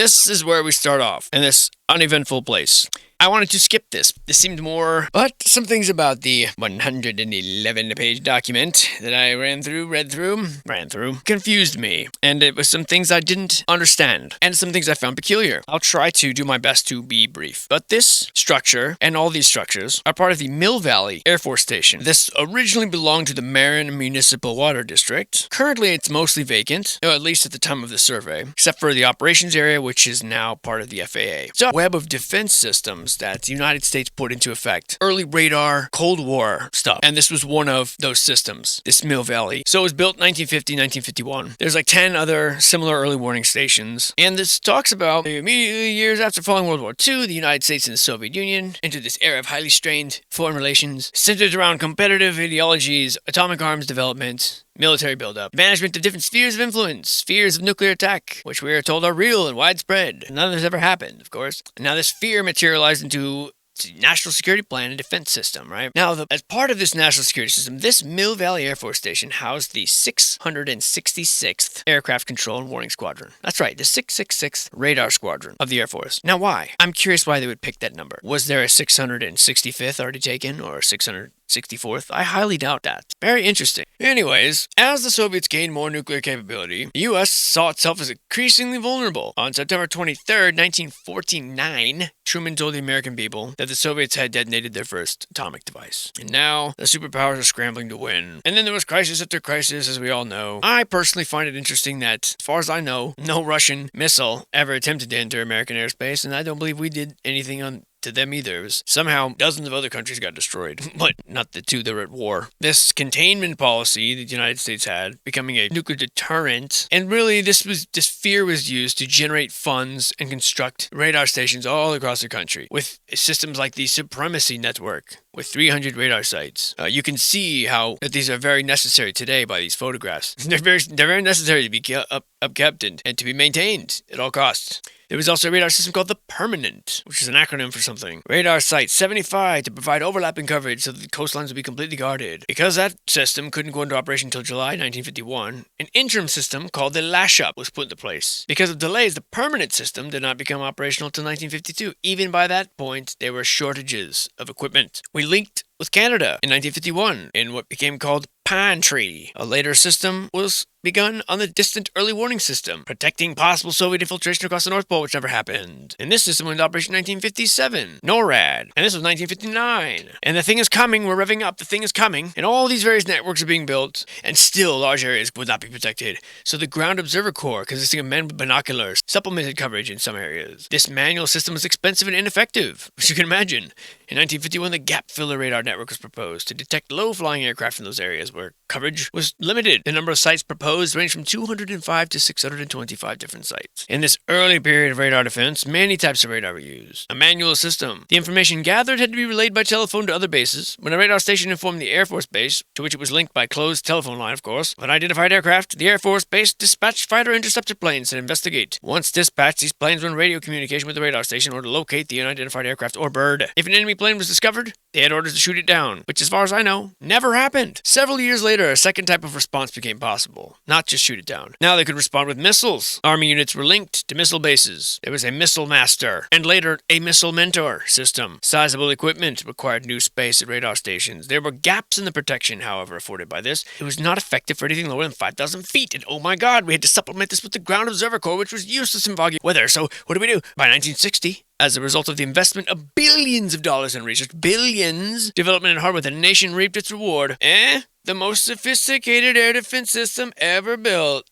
this is where we start off, in this uneventful place. I wanted to skip this. This seemed more, but some things about the 111-page document that I read through, confused me. And it was some things I didn't understand, and some things I found peculiar. I'll try to do my best to be brief. But this structure, and all these structures, are part of the Mill Valley Air Force Station. This originally belonged to the Marin Municipal Water District. Currently, it's mostly vacant, or at least at the time of the survey, except for the operations area, which is now part of the FAA. So, web of defense systems that the United States put into effect. Early radar, Cold War stuff. And this was one of those systems, this Mill Valley. So it was built 1950, 1951. There's like 10 other similar early warning stations. And this talks about the immediately years after falling World War II, the United States and the Soviet Union entered this era of highly strained foreign relations, centered around competitive ideologies, atomic arms development, military buildup, management of different spheres of influence, fears of nuclear attack, which we are told are real and widespread. None of this ever happened, of course. And now this fear materialized into national security plan and defense system, right? Now, as part of this national security system, this Mill Valley Air Force Station housed the 666th Aircraft Control and Warning Squadron. That's right, the 666th Radar Squadron of the Air Force. Now, why? I'm curious why they would pick that number. Was there a 665th already taken, or 664th? I highly doubt that. Very interesting. Anyways, as the Soviets gained more nuclear capability, the U.S. saw itself as increasingly vulnerable. On September 23rd, 1949, Truman told the American people that the Soviets had detonated their first atomic device. And now, the superpowers are scrambling to win. And then there was crisis after crisis, as we all know. I personally find it interesting that, as far as I know, no Russian missile ever attempted to enter American airspace, and I don't believe we did anything to them either. It was somehow dozens of other countries got destroyed, but not the two that were at war. This containment policy that the United States had, becoming a nuclear deterrent, and really this fear was used to generate funds and construct radar stations all across the country, with systems like the Supremacy Network, with 300 radar sites. You can see how that these are very necessary today by these photographs. They're very necessary to be upkept and to be maintained at all costs. There was also a radar system called the Permanent, which is an acronym for something. Radar Site 75 to provide overlapping coverage so that the coastlines would be completely guarded. Because that system couldn't go into operation until July 1951, an interim system called the Lash-Up was put into place. Because of delays, the Permanent system did not become operational until 1952. Even by that point, there were shortages of equipment. We linked with Canada in 1951 in what became called Pine Tree. A later system was begun on the Distant Early Warning System, protecting possible Soviet infiltration across the North Pole, which never happened. And this system went into operation in 1957, NORAD. And this was 1959. And the thing is coming, we're revving up, the thing is coming, and all these various networks are being built, and still large areas would not be protected. So the Ground Observer Corps, consisting of men with binoculars, supplemented coverage in some areas. This manual system was expensive and ineffective, which you can imagine. In 1951, the Gap Filler Radar Network was proposed to detect low-flying aircraft in those areas where coverage was limited. The number of sites proposed ranged from 205 to 625 different sites. In this early period of radar defense, many types of radar were used. A manual system. The information gathered had to be relayed by telephone to other bases. When a radar station informed the Air Force Base, to which it was linked by closed telephone line, of course, of an identified aircraft, the Air Force Base dispatched fighter interceptor planes to investigate. Once dispatched, these planes were in radio communication with the radar station or to locate the unidentified aircraft or bird. If an enemy plane was discovered, they had orders to shoot it down, which, as far as I know, never happened. Several years later, a second type of response became possible. Not just shoot it down. Now they could respond with missiles. Army units were linked to missile bases. There was a missile master, and later a missile mentor system. Sizable equipment required new space at radar stations. There were gaps in the protection, however, afforded by this. It was not effective for anything lower than 5,000 feet, and oh my god, we had to supplement this with the Ground Observer Corps, which was useless in foggy weather. So what do we do? By 1960, as a result of the investment of billions of dollars in research, billions, development and hardware, the nation reaped its reward. The most sophisticated air defense system ever built.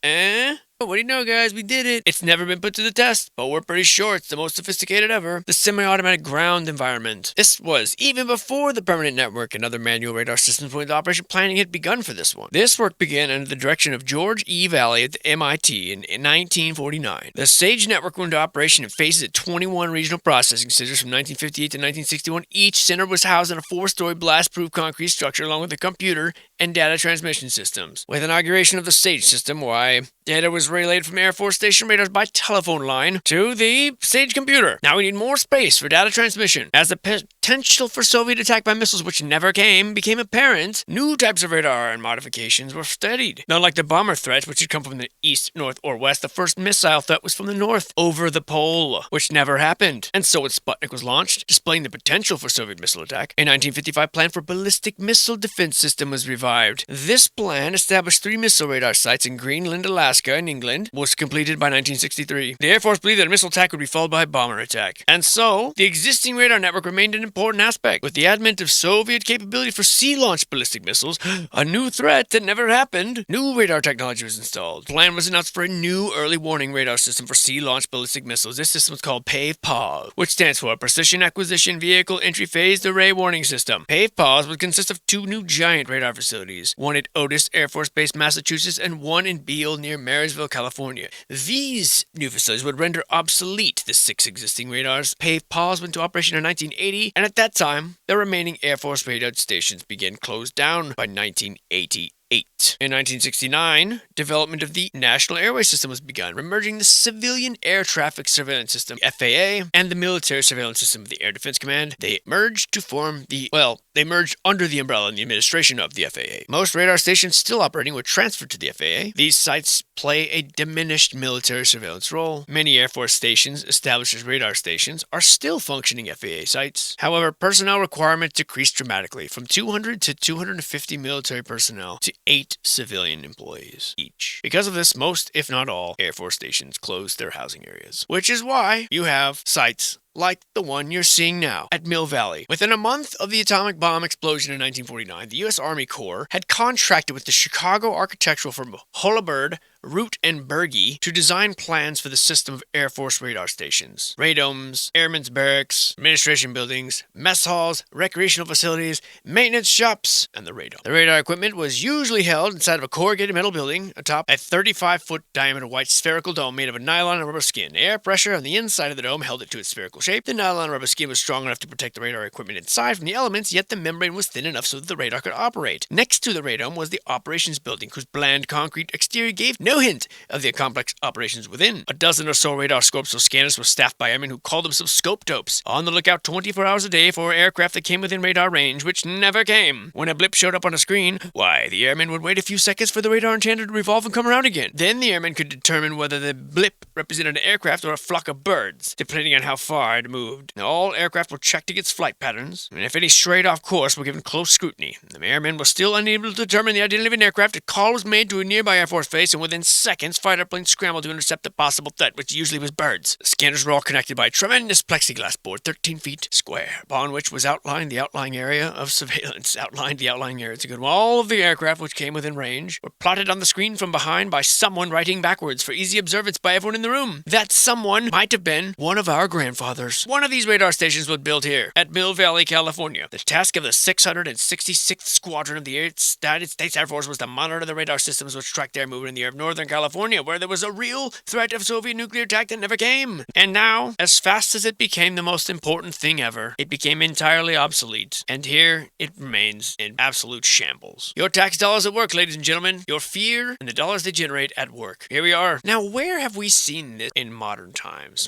What do you know, guys? We did it. It's never been put to the test, but we're pretty sure it's the most sophisticated ever. The semi-automatic ground environment. This was even before the Permanent Network and other manual radar systems went into operation. Planning had begun for this one. This work began under the direction of George E. Valley at the MIT in 1949. The SAGE network went into operation in phases at 21 regional processing centers from 1958 to 1961. Each center was housed in a 4-story blast-proof concrete structure along with a computer and data transmission systems. With inauguration of the SAGE system, data was was relayed from Air Force Station radars by telephone line to the stage computer. Now we need more space for data transmission. As the potential for Soviet attack by missiles, which never came, became apparent, new types of radar and modifications were studied. Not like the bomber threat, which had come from the east, north, or west, the first missile threat was from the north, over the pole, which never happened. And so when Sputnik was launched, displaying the potential for Soviet missile attack, a 1955 plan for ballistic missile defense system was revived. This plan established 3 missile radar sites in Greenland, Alaska, and England, was completed by 1963. The Air Force believed that a missile attack would be followed by a bomber attack. And so, the existing radar network remained an important aspect. With the advent of Soviet capability for sea-launched ballistic missiles, a new threat that never happened, new radar technology was installed. The plan was announced for a new early warning radar system for sea-launched ballistic missiles. This system was called PAVE-PAW, which stands for Precision Acquisition Vehicle Entry Phased Array Warning System. PAVE-PAWs would consist of 2 new giant radar facilities, one at Otis Air Force Base, Massachusetts, and one in Beale near Marysville, California. These new facilities would render obsolete the 6 existing radars. PAVE-PAWs went into operation in 1980, and at that time, the remaining Air Force radar stations began closed down by 1988. In 1969, development of the National Airway System was begun, merging the Civilian Air Traffic Surveillance System, FAA, and the Military Surveillance System of the Air Defense Command. They merged to form they merged under the umbrella and the administration of the FAA. Most radar stations still operating were transferred to the FAA. These sites play a diminished military surveillance role. Many Air Force stations, established as radar stations, are still functioning FAA sites. However, personnel requirements decreased dramatically, from 200 to 250 military personnel to 8 civilian employees each. Because of this, most, if not all, Air Force stations closed their housing areas. Which is why you have sites like the one you're seeing now at Mill Valley. Within a month of the atomic bomb explosion in 1949, the U.S. Army Corps had contracted with the Chicago architectural firm Holabird, Root, and Berge to design plans for the system of Air Force radar stations, radomes, airmen's barracks, administration buildings, mess halls, recreational facilities, maintenance shops, and the radome. The radar equipment was usually held inside of a corrugated metal building atop a 35-foot diameter white spherical dome made of a nylon and rubber skin. The air pressure on the inside of the dome held it to its spherical shape. The nylon rubber skin was strong enough to protect the radar equipment inside from the elements, yet the membrane was thin enough so that the radar could operate. Next to the radome was the operations building, whose bland concrete exterior gave no hint of the complex operations within. A dozen or so radar scopes or scanners were staffed by airmen who called themselves scope dopes, on the lookout 24 hours a day for aircraft that came within radar range, which never came. When a blip showed up on a screen, why, the airmen would wait a few seconds for the radar antenna to revolve and come around again. Then the airmen could determine whether the blip represented an aircraft or a flock of birds, depending on how far it moved. Now, all aircraft were checked against flight patterns, and if any strayed off course were given close scrutiny. The airmen were still unable to determine the identity of an aircraft. A call was made to a nearby Air Force base, and within seconds, fighter planes scrambled to intercept the possible threat, which usually was birds. The scanners were all connected by a tremendous plexiglass board, 13 feet square, upon which was outlined the outlying area of surveillance. It's a good one. All of the aircraft which came within range were plotted on the screen from behind by someone writing backwards for easy observance by everyone in the room. That someone might have been one of our grandfathers. One of these radar stations was built here at Mill Valley, California. The task of the 666th Squadron of the United States Air Force was to monitor the radar systems which tracked air movement in the air of Northern California, where there was a real threat of Soviet nuclear attack that never came. And now, as fast as it became the most important thing ever, it became entirely obsolete. And here it remains in absolute shambles. Your tax dollars at work, ladies and gentlemen. Your fear and the dollars they generate at work. Here we are. Now, where have we seen this in modern times?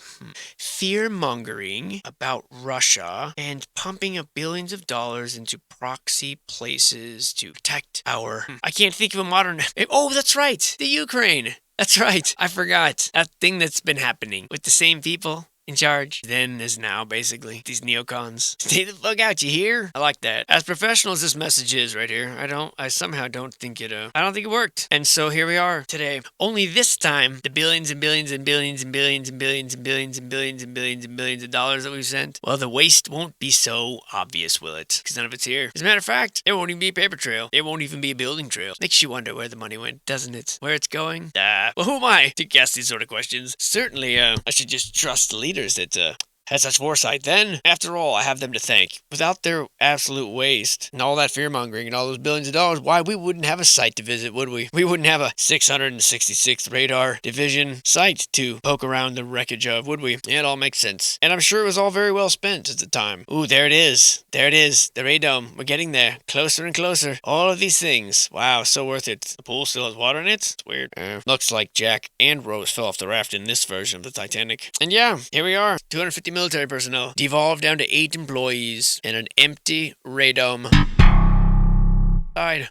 Fear-mongering about Russia and pumping of billions of dollars into proxy places to protect our... I can't think of a modern... Oh, that's right! The Ukraine! That's right. I forgot. That thing that's been happening with the same people in charge then as now, basically. These neocons. Stay the fuck out, you hear? I like that. As professional as this message is right here, I somehow don't think it worked. And so here we are today. Only this time, the billions and billions and billions and billions and billions and billions and billions and billions and billions of dollars that we've sent, well, the waste won't be so obvious, will it? Because none of it's here. As a matter of fact, there won't even be a paper trail. There won't even be a building trail. Makes you wonder where the money went, doesn't it? Where it's going? Well, who am I to guess these sort of questions? Certainly, I should just trust the leaders that had such foresight then. After all, I have them to thank. Without their absolute waste and all that fear-mongering and all those billions of dollars, why, we wouldn't have a site to visit, would we? We wouldn't have a 666th Radar Division site to poke around the wreckage of, would we? It all makes sense. And I'm sure it was all very well spent at the time. Ooh, there it is. There it is. The radome. We're getting there. Closer and closer. All of these things. Wow, so worth it. The pool still has water in it. It's weird. Looks like Jack and Rose fell off the raft in this version of the Titanic. And yeah, here we are. 250 military personnel. Devolved down to 8 employees and an empty radome.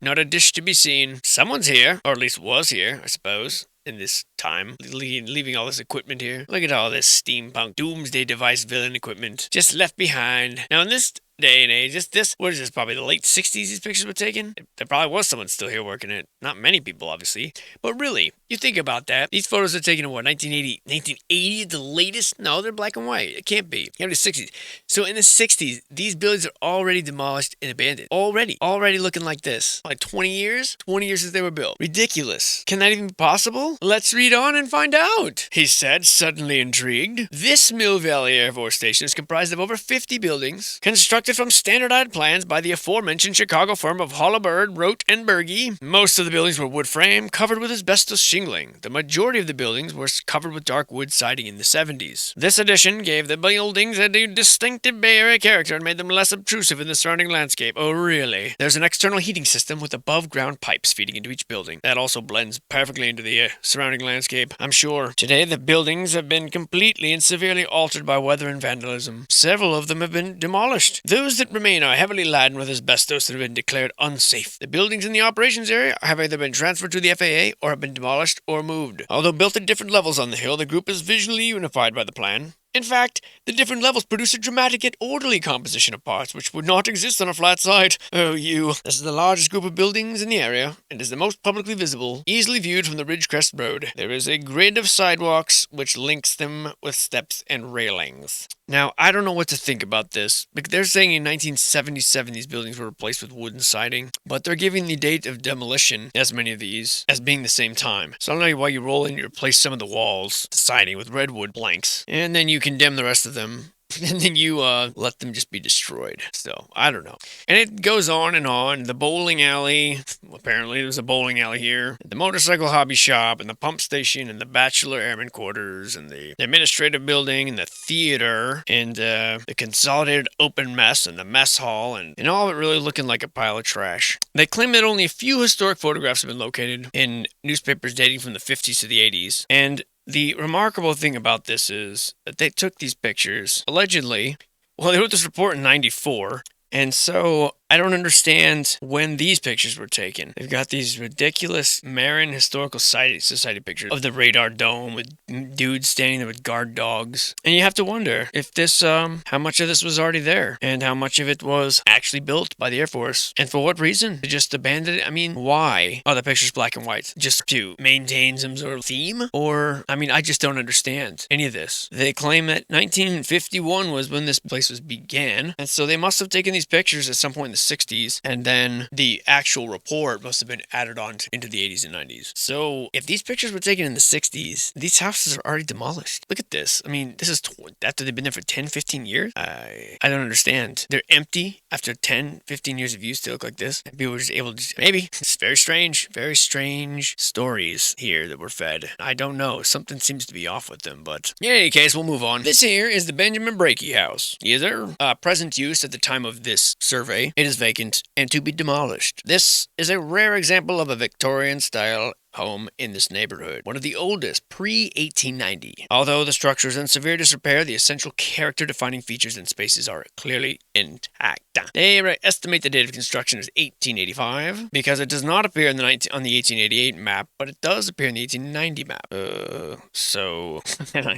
Not a dish to be seen. Someone's here, or at least was here, I suppose, in this time, leaving all this equipment here. Look at all this steampunk doomsday device villain equipment just left behind. Now in this day and age, what is this, probably the late 60s these pictures were taken? There probably was someone still here working it. Not many people, obviously. But really, you think about that. These photos are taken in what, 1980? 1980, the latest? No, they're black and white. It can't be. It can't be the 60s. So in the 60s, these buildings are already demolished and abandoned. Already looking like this. Like 20 years? 20 years since they were built. Ridiculous. Can that even be possible? Let's read on and find out, he said, suddenly intrigued. This Mill Valley Air Force Station is comprised of over 50 buildings, constructed from standardized plans by the aforementioned Chicago firm of Hollibird, Rote, and Berge. Most of the buildings were wood frame, covered with asbestos shingling. The majority of the buildings were covered with dark wood siding in the 70s. This addition gave the buildings a distinctive Bay Area character and made them less obtrusive in the surrounding landscape. Oh, really? There's an external heating system with above-ground pipes feeding into each building. That also blends perfectly into the surrounding landscape, I'm sure. Today, the buildings have been completely and severely altered by weather and vandalism. Several of them have been demolished. Those that remain are heavily laden with asbestos that have been declared unsafe. The buildings in the operations area have either been transferred to the FAA or have been demolished or moved. Although built at different levels on the hill, the group is visually unified by the plan. In fact, the different levels produce a dramatic yet orderly composition of parts which would not exist on a flat site. Oh, This is the largest group of buildings in the area, and is the most publicly visible, easily viewed from the Ridgecrest Road. There is a grid of sidewalks which links them with steps and railings. Now, I don't know what to think about this, because they're saying in 1977 these buildings were replaced with wooden siding, but they're giving the date of demolition, as many of these, as being the same time. So I don't know why you roll in and you replace some of the walls, the siding, with redwood planks, and then you condemn the rest of them. And then you let them just be destroyed. So, I don't know. And it goes on and on. The bowling alley. Apparently, there's a bowling alley here. The motorcycle hobby shop, and the pump station, and the bachelor airman quarters, and the administrative building, and the theater, and the consolidated open mess, and the mess hall, and all of it really looking like a pile of trash. They claim that only a few historic photographs have been located in newspapers dating from the 50s to the 80s. And the remarkable thing about this is that they took these pictures, allegedly, they wrote this report in 94, and so I don't understand when these pictures were taken. They've got these ridiculous Marin Historical Society pictures of the radar dome with dudes standing there with guard dogs. And you have to wonder if this, how much of this was already there and how much of it was actually built by the Air Force. And for what reason? To just abandon it? I mean, why are the pictures black and white? Just to maintain some sort of theme? Or, I just don't understand any of this. They claim that 1951 was when this place began. And so they must have taken these pictures at some point in the 60s, and then the actual report must have been added on into the 80s and 90s. So if these pictures were taken in the 60s, these houses are already demolished. Look at this. This is after they've been there for 10, 15 years? I don't understand. They're empty after 10, 15 years of use. They look like this. People were just able to, maybe. It's very strange stories here that were fed. I don't know. Something seems to be off with them, but in any case, we'll move on. This here is the Benjamin Brakey house. Either present use at the time of this survey. It is vacant and to be demolished. This is a rare example of a Victorian-style home in this neighborhood, one of the oldest, pre-1890. Although the structure is in severe disrepair, the essential character-defining features and spaces are clearly intact. They estimate the date of construction as 1885, because it does not appear on the 1888 map, but it does appear in the 1890 map. So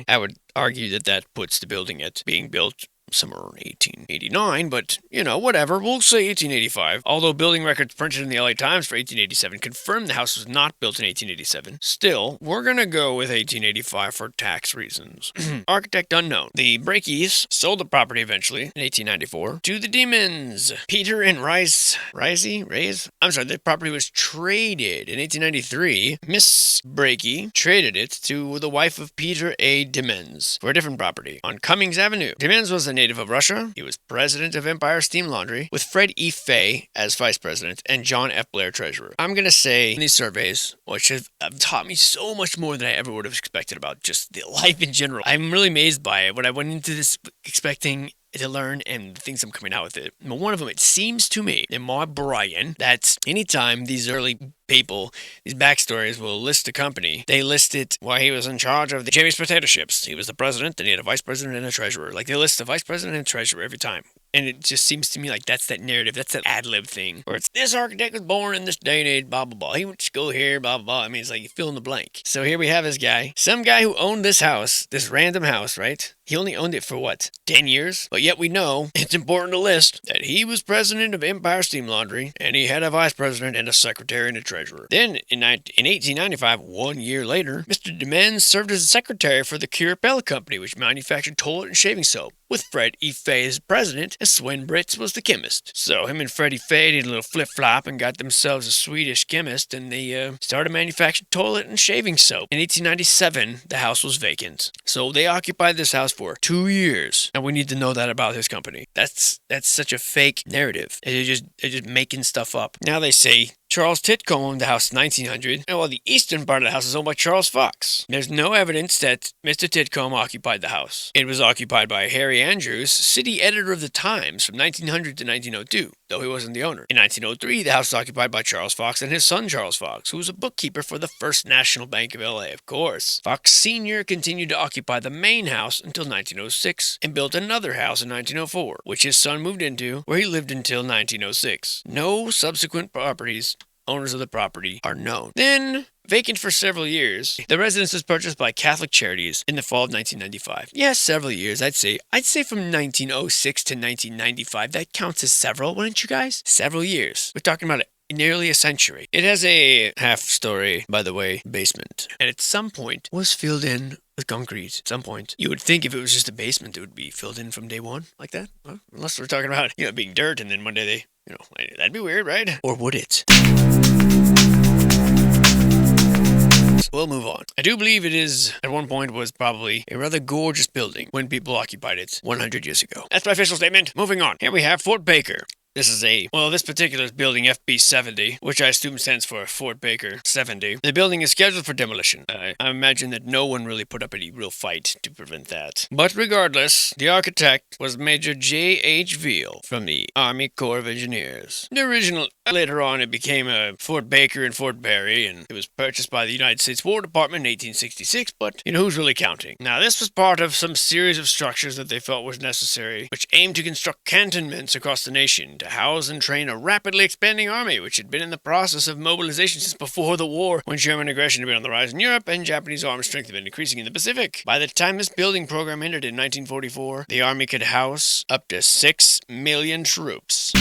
I would argue that puts the building at being built somewhere in 1889, but, whatever. We'll say 1885. Although building records printed in the LA Times for 1887 confirmed the house was not built in 1887, still, we're gonna go with 1885 for tax reasons. Architect unknown. The Breakies sold the property eventually in 1894 to the Demons. Peter and Rays? I'm sorry, the property was traded in 1893. Miss Breaky traded it to the wife of Peter A. Demens for a different property on Cummings Avenue. Demens was a native of Russia. He was president of Empire Steam Laundry, with Fred E. Fay as vice president and John F. Blair treasurer. I'm going to say these surveys, which have taught me so much more than I ever would have expected about just the life in general. I'm really amazed by it. What I went into this expecting to learn and the things I'm coming out with it. But one of them, it seems to me, in my brain, that anytime these early people, these backstories will list a company, they list it while he was in charge of the Jamie's potato chips. He was the president, and he had a vice president and a treasurer. Like, they list the vice president and treasurer every time. And it just seems to me like that's that narrative, that's that ad-lib thing, where it's, this architect was born in this day and age, blah, blah, blah. He went to school here, blah, blah, blah. I mean, it's like you fill in the blank. So here we have this guy, some guy who owned this house, this random house, right? He only owned it for, 10 years? But yet we know, it's important to list, that he was president of Empire Steam Laundry, and he had a vice president and a secretary and a treasurer. Then, in 1895, 1 year later, Mr. Demens served as a secretary for the Curapel Company, which manufactured toilet and shaving soap, with Fred E. Fay as president, and Swen Britz was the chemist. So him and Freddie Fay did a little flip-flop and got themselves a Swedish chemist, and they started manufacturing toilet and shaving soap. In 1897, the house was vacant. So they occupied this house for 2 years, and we need to know that about his company. That's such a fake narrative. They're just making stuff up. Now they say Charles Titcomb owned the house in 1900, and while the eastern part of the house is owned by Charles Fox. There's no evidence that Mr. Titcomb occupied the house. It was occupied by Harry Andrews, city editor of the Times from 1900 to 1902, though he wasn't the owner. In 1903, the house was occupied by Charles Fox and his son Charles Fox, who was a bookkeeper for the First National Bank of LA, of course. Fox Sr. continued to occupy the main house until 1906, and built another house in 1904, which his son moved into, where he lived until 1906. No subsequent owners of the property are known. Then, vacant for several years, the residence was purchased by Catholic Charities in the fall of 1995. Yes, several years, I'd say from 1906 to 1995. That counts as several, wouldn't you guys? Several years. We're talking about nearly a century. It has a half-story, by the way, basement, and at some point was filled in with concrete. At some point, you would think if it was just a basement, it would be filled in from day one, like that. Well, unless we're talking about, being dirt, and then one day they, that'd be weird, right? Or would it? We'll move on. I do believe it is, at one point, was probably a rather gorgeous building when people occupied it 100 years ago. That's my official statement. Moving on. Here we have Fort Baker. This is this particular is building FB70, which I assume stands for Fort Baker 70. The building is scheduled for demolition. I imagine that no one really put up any real fight to prevent that. But regardless, the architect was Major J.H. Veal from the Army Corps of Engineers. Later on, it became Fort Baker and Fort Barry, and it was purchased by the United States War Department in 1866, but, who's really counting? Now, this was part of some series of structures that they felt was necessary, which aimed to construct cantonments across the nation to house and train a rapidly expanding army, which had been in the process of mobilization since before the war, when German aggression had been on the rise in Europe and Japanese armed strength had been increasing in the Pacific. By the time this building program ended in 1944, the army could house up to 6 million troops.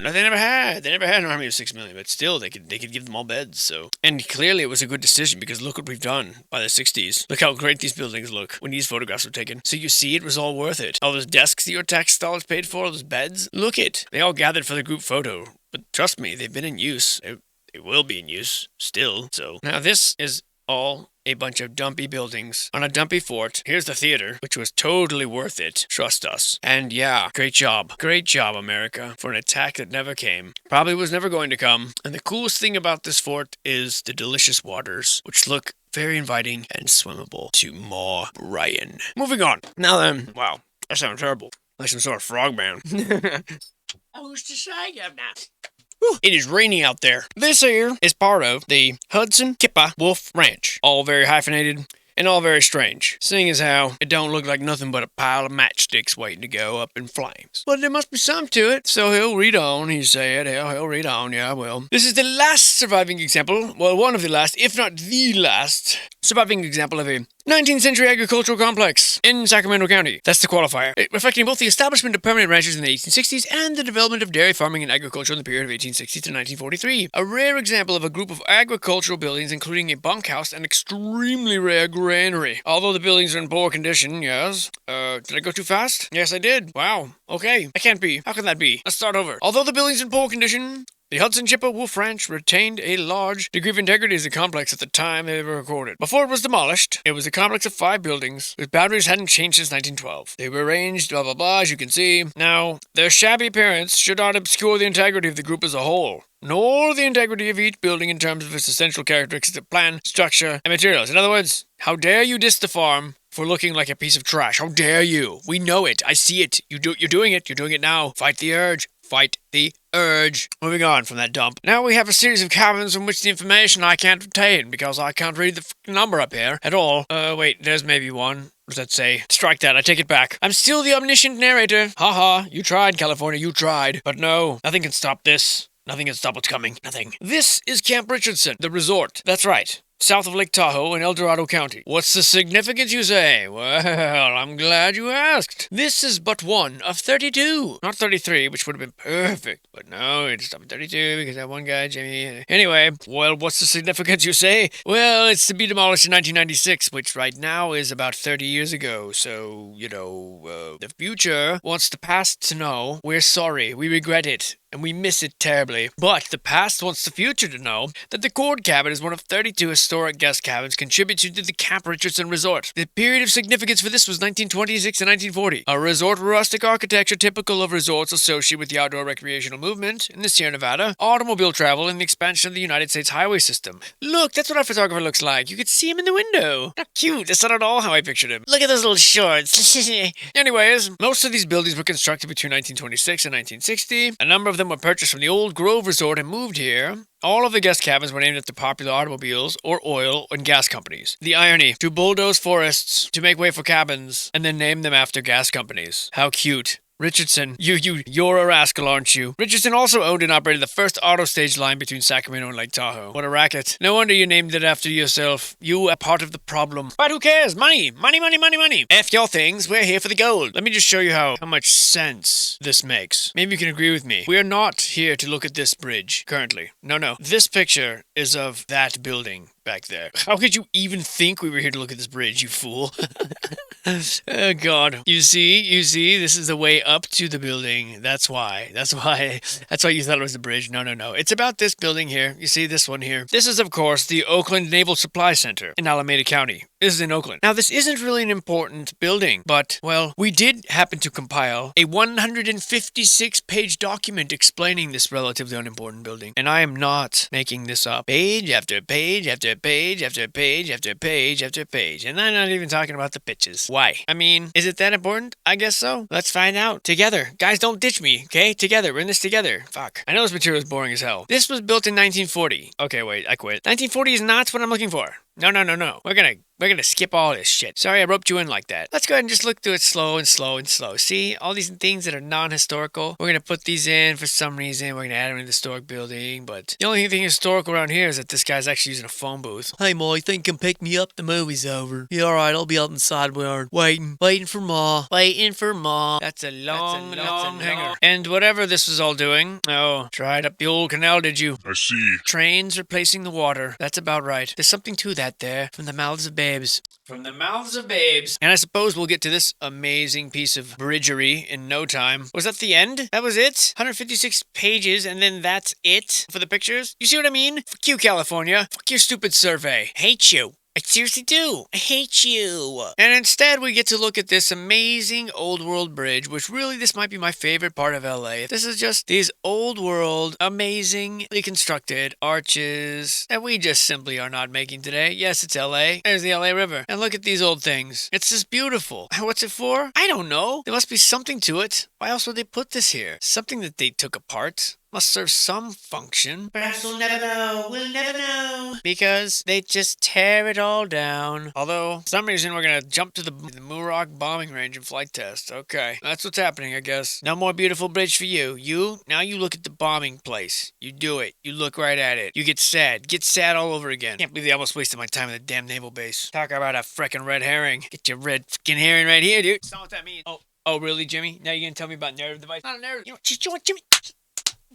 No, they never had an army of 6 million, but still, they could give them all beds, so. And clearly it was a good decision, because look what we've done by the 60s. Look how great these buildings look when these photographs were taken. So you see, it was all worth it. All those desks that your tax dollars paid for, all those beds, look it. They all gathered for the group photo. But trust me, they've been in use. They will be in use still, so. Now this is all a bunch of dumpy buildings on a dumpy fort. Here's the theater, which was totally worth it. Trust us. And yeah, great job. Great job, America, for an attack that never came. Probably was never going to come. And the coolest thing about this fort is the delicious waters, which look very inviting and swimmable to Ma Brian. Moving on. Now then, wow, that sounds terrible. Like some sort of frog man. Who's to say now? It is raining out there. This here is part of the Hudson Kippa Wolf Ranch. All very hyphenated and all very strange, seeing as how it don't look like nothing but a pile of matchsticks waiting to go up in flames. But there must be some to it, so he'll read on, he said. He'll read on, yeah, well. This is the last surviving example, well, one of the last, if not the last, surviving example of a 19th century agricultural complex in Sacramento County. That's the qualifier. Reflecting both the establishment of permanent ranches in the 1860s and the development of dairy farming and agriculture in the period of 1860 to 1943. A rare example of a group of agricultural buildings including a bunkhouse and extremely rare granary. Although the buildings are in poor condition, yes. Did I go too fast? Yes, I did. Wow. Okay. I can't be. How can that be? Let's start over. Although the buildings in poor condition, the Hudson Chippewa Wolf Ranch retained a large degree of integrity as a complex at the time they were recorded. Before it was demolished, it was a complex of 5 buildings, whose boundaries hadn't changed since 1912. They were arranged, blah blah blah, as you can see. Now, their shabby appearance should not obscure the integrity of the group as a whole, nor the integrity of each building in terms of its essential characteristics of plan, structure, and materials. In other words, how dare you diss the farm for looking like a piece of trash? How dare you? We know it. I see it. You're doing it. You're doing it now. Fight the urge. Fight the urge. Moving on from that dump. Now we have a series of cabins from which the information I can't obtain because I can't read the number up here at all. Wait, there's maybe one. What does that say? Strike that. I take it back. I'm still the omniscient narrator. Haha. You tried, California. You tried. But no, nothing can stop this. Nothing can stop what's coming. Nothing. This is Camp Richardson, the resort. That's right. South of Lake Tahoe in El Dorado County. What's the significance, you say? Well, I'm glad you asked. This is but one of 32. Not 33, which would have been perfect. But no, it's 32 because that one guy, Jimmy. Anyway, well, what's the significance, you say? Well, it's to be demolished in 1996, which right now is about 30 years ago. So, the future wants the past to know we're sorry, we regret it, and we miss it terribly. But the past wants the future to know that the Cord Cabin is one of 32 historic guest cabins contributed to the Camp Richardson Resort. The period of significance for this was 1926 to 1940. A resort rustic architecture typical of resorts associated with the outdoor recreational movement in the Sierra Nevada, automobile travel, and the expansion of the United States highway system. Look, that's what our photographer looks like. You could see him in the window. How cute. That's not at all how I pictured him. Look at those little shorts. Anyways, most of these buildings were constructed between 1926 and 1960. A number of them were purchased from the Old Grove Resort and moved here. All of the guest cabins were named after popular automobiles or oil and gas companies. The irony, to bulldoze forests to make way for cabins and then name them after gas companies. How cute. Richardson, you're a rascal, aren't you? Richardson also owned and operated the first auto stage line between Sacramento and Lake Tahoe. What a racket. No wonder you named it after yourself. You are part of the problem. But who cares? Money. Money, money, money, money. F your things. We're here for the gold. Let me just show you how much sense this makes. Maybe you can agree with me. We are not here to look at this bridge currently. No. This picture is of that building back there. How could you even think we were here to look at this bridge, you fool? Oh, God. You see, this is the way up to the building. That's why you thought it was the bridge. No. It's about this building here. You see this one here. This is, of course, the Oakland Naval Supply Center in Alameda County. This is in Oakland. Now, this isn't really an important building, but, well, we did happen to compile a 156-page document explaining this relatively unimportant building. And I am not making this up. Page after page after page after page after page after page. And I'm not even talking about the pitches. Why? I mean, is it that important? I guess so. Let's find out. Together. Guys, don't ditch me, okay? Together. We're in this together. Fuck. I know this material is boring as hell. This was built in 1940. Okay, wait. I quit. 1940 is not what I'm looking for. No. We're gonna skip all this shit. Sorry I roped you in like that. Let's go ahead and just look through it slow and slow and slow. See? All these things that are non-historical. We're gonna put these in for some reason. We're gonna add them in the historic building. But the only thing historical around here is that this guy's actually using a phone booth. Hey, Ma, you think you can pick me up? The movie's over. Yeah, alright. I'll be out in the side yard. Waiting for Ma. That's a long hanger. And whatever this was all doing. Oh, dried up the old canal, did you? I see. Trains replacing the water. That's about right. There's something to that there. From the mouths of babes. From the mouths of babes. And I suppose we'll get to this amazing piece of bridgery in no time. Was that the end? That was it? 156 pages and then that's it for the pictures? You see what I mean? Fuck you, California. Fuck your stupid survey. Hate you. I seriously do. I hate you. And instead, we get to look at this amazing old world bridge, which really, this might be my favorite part of LA. This is just these old world, amazingly constructed arches that we just simply are not making today. Yes, it's LA. There's the LA River. And look at these old things. It's just beautiful. What's it for? I don't know. There must be something to it. Why else would they put this here? Something that they took apart. Must serve some function. Perhaps we'll never know. We'll never know. because they just tear it all down. Although, for some reason, we're going to jump to the Muroc bombing range and flight test. Okay, that's what's happening, I guess. No more beautiful bridge for you. Now you look at the bombing place. You do it. You look right at it. You get sad. Get sad all over again. Can't believe they almost wasted my time at the damn naval base. Talk about a frickin' red herring. Get your red frickin' herring right here, dude. That's not what that means. Oh, really, Jimmy? Now you're going to tell me about narrative device? Not a narrative. You know what, Jimmy?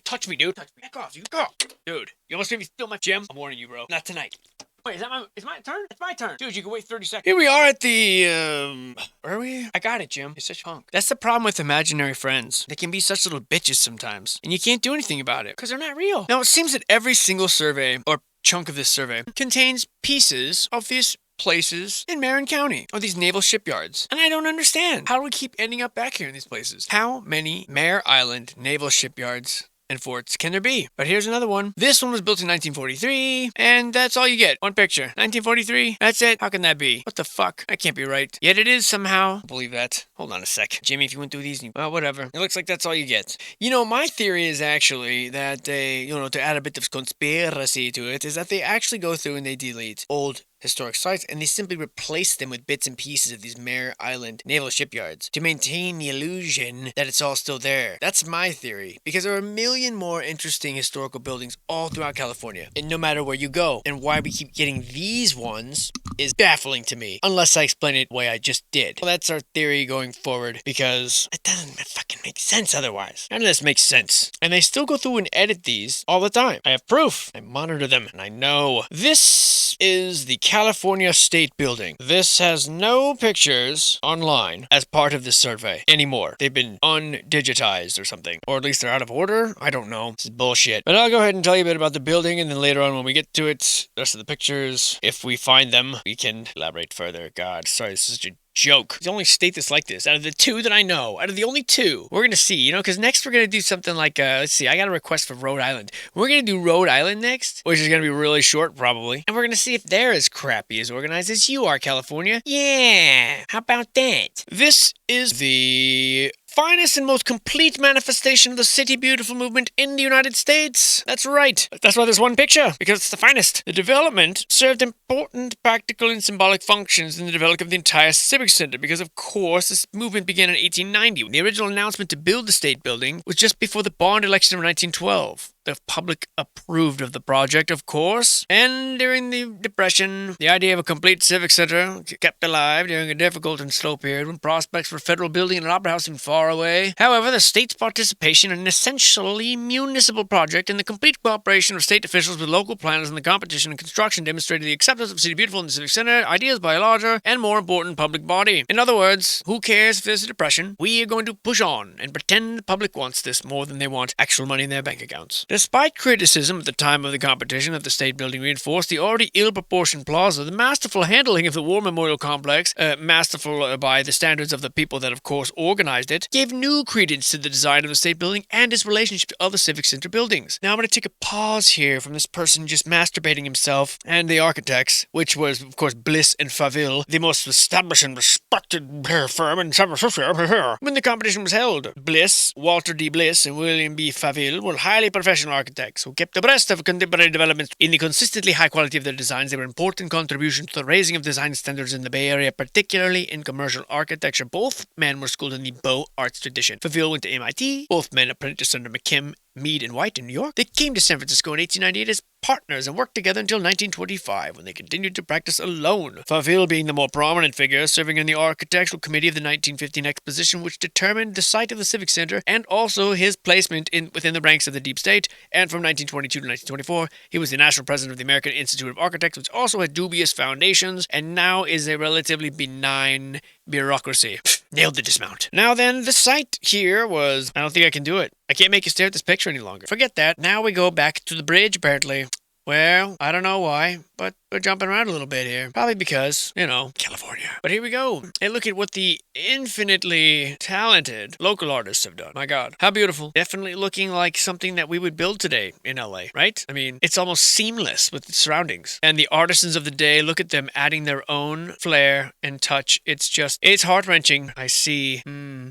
Touch me, dude. Touch me. Back off, you. Go. Dude, you almost made me steal my gem. I'm warning you, bro. Not tonight. Wait, it's my turn? It's my turn. Dude, you can wait 30 seconds. Here we are at the, where are we? I got it, Jim. You're such a punk. That's the problem with imaginary friends. They can be such little bitches sometimes. And you can't do anything about it, because they're not real. Now, it seems that every single survey, or chunk of this survey, contains pieces of these places in Marin County, or these naval shipyards. And I don't understand. How do we keep ending up back here in these places? How many Mare Island naval shipyards and forts can there be? But here's another one. This one was built in 1943, and that's all you get. One picture. 1943? That's it? How can that be? What the fuck? That can't be right. Yet it is somehow. I believe that. Hold on a sec. Jimmy, if you went through these, well, whatever. It looks like that's all you get. You know, my theory is actually that they, to add a bit of conspiracy to it, is that they actually go through and they delete old historic sites, and they simply replace them with bits and pieces of these Mare Island naval shipyards to maintain the illusion that it's all still there. That's my theory, because there are a million more interesting historical buildings all throughout California, and no matter where you go. And why we keep getting these ones is baffling to me, unless I explain it the way I just did. Well, that's our theory going forward, because it doesn't fucking make sense otherwise. None of this makes sense. And they still go through and edit these all the time. I have proof. I monitor them, and I know. This is the California State Building. This has no pictures online as part of this survey anymore. They've been undigitized or something. Or at least they're out of order. I don't know. This is bullshit. But I'll go ahead and tell you a bit about the building, and then later on when we get to it, the rest of the pictures, if we find them, we can elaborate further. God, sorry, this is such a joke. It's the only state that's like this. Out of the two that I know, out of the only two, we're going to see, because next we're going to do something like, let's see, I got a request for Rhode Island. We're going to do Rhode Island next, which is going to be really short, probably. And we're going to see if they're as crappy as organized as you are, California. Yeah, how about that? This is the finest and most complete manifestation of the City Beautiful movement in the United States. That's right. That's why there's one picture, because it's the finest. The development served important practical and symbolic functions in the development of the entire Civic Center, because of course this movement began in 1890. The original announcement to build the state building was just before the Bond election of 1912. The public approved of the project, of course, and during the Depression, the idea of a complete civic center kept alive during a difficult and slow period when prospects for federal building and an opera house seemed far away. However, the state's participation in an essentially municipal project and the complete cooperation of state officials with local planners in the competition and construction demonstrated the acceptance of City Beautiful and the Civic Center ideas by a larger and more important public body. In other words, who cares if there's a depression? We are going to push on and pretend the public wants this more than they want actual money in their bank accounts. Despite criticism at the time of the competition that the state building reinforced the already ill-proportioned plaza, the masterful handling of the War Memorial Complex, masterful by the standards of the people that of course organized it, gave new credence to the design of the state building and its relationship to other civic center buildings. Now I'm going to take a pause here from this person just masturbating himself and the architects, which was of course Bliss and Faville, the most established and respected firm in San Francisco. When the competition was held, Bliss, Walter D. Bliss, and William B. Faville were highly professional architects who kept abreast of contemporary developments in the consistently high quality of their designs. They were important contributions to the raising of design standards in the Bay Area, particularly in commercial architecture. Both men were schooled in the Beaux Arts tradition. Faville went to MIT. Both men apprenticed under McKim, Mead, and White in New York. They came to San Francisco in 1898 as partners and worked together until 1925, when they continued to practice alone. Faville being the more prominent figure, serving in the architectural committee of the 1915 exposition, which determined the site of the Civic Center and also his placement within the ranks of the deep state. And from 1922 to 1924, he was the national president of the American Institute of Architects, which also had dubious foundations and now is a relatively benign bureaucracy. Nailed the dismount. Now then, the site here was... I don't think I can do it. I can't make you stare at this picture any longer. Forget that. Now we go back to the bridge, apparently. Well, I don't know why, but we're jumping around a little bit here. Probably because, California. But here we go. And look at what the infinitely talented local artists have done. My God, how beautiful. Definitely looking like something that we would build today in LA, right? I mean, it's almost seamless with the surroundings. And the artisans of the day, look at them adding their own flair and touch. It's heart-wrenching. I see.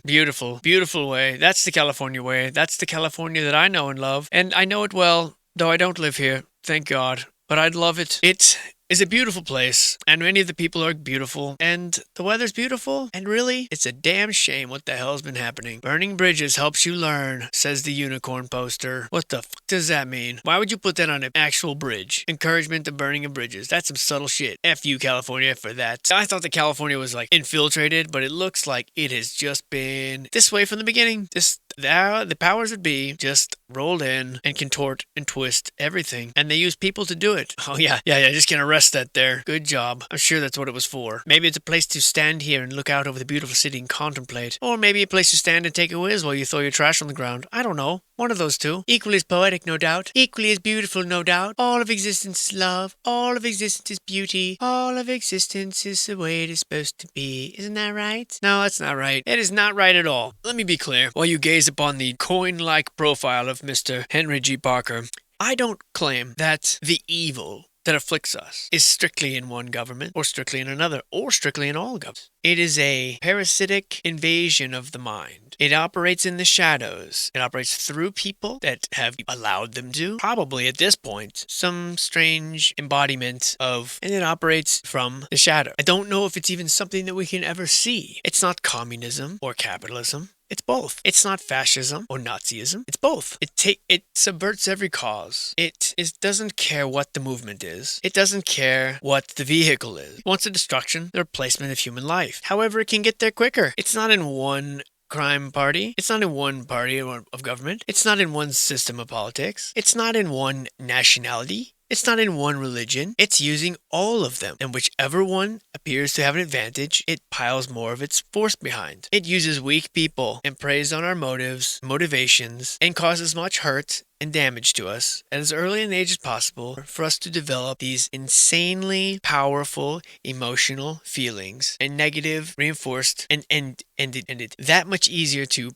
Beautiful, beautiful way. That's the California way. That's the California that I know and love. And I know it well, though I don't live here. Thank God. but I'd love it. It is a beautiful place, and many of the people are beautiful, and the weather's beautiful, and really, it's a damn shame what the hell's been happening. Burning bridges helps you learn, says the unicorn poster. What the fuck does that mean? Why would you put that on an actual bridge? Encouragement to burning of bridges. That's some subtle shit. F you, California, for that. I thought that California was, like, infiltrated, but it looks like it has just been this way from the beginning. The powers that be just rolled in and contort and twist everything, and they use people to do it. Oh, yeah, just gonna arrest that there. Good job. I'm sure that's what it was for. Maybe it's a place to stand here and look out over the beautiful city and contemplate. Or maybe a place to stand and take a whiz while you throw your trash on the ground. I don't know. One of those two. Equally as poetic, no doubt. Equally as beautiful, no doubt. All of existence is love. All of existence is beauty. All of existence is the way it is supposed to be. Isn't that right? No, that's not right. It is not right at all. Let me be clear. While you gaze upon the coin-like profile of Mr. Henry G. Parker, I don't claim that the evil that afflicts us is strictly in one government, or strictly in another, or strictly in all governments. It is a parasitic invasion of the mind. It operates in the shadows. It operates through people that have allowed them to. Probably at this point, some strange embodiment of, and it operates from the shadow. I don't know if it's even something that we can ever see. It's not communism or capitalism. It's both. It's not fascism or Nazism. It's both. It subverts every cause. It doesn't care what the movement is. It doesn't care what the vehicle is. It wants the destruction, the replacement of human life. However, it can get there quicker. It's not in one crime party. It's not in one party of government. It's not in one system of politics. It's not in one nationality. It's not in one religion. It's using all of them. And whichever one appears to have an advantage, it piles more of its force behind. It uses weak people and preys on our motivations, and causes much hurt and damage to us at as early an age as possible for us to develop these insanely powerful emotional feelings and negative reinforced and it that much easier to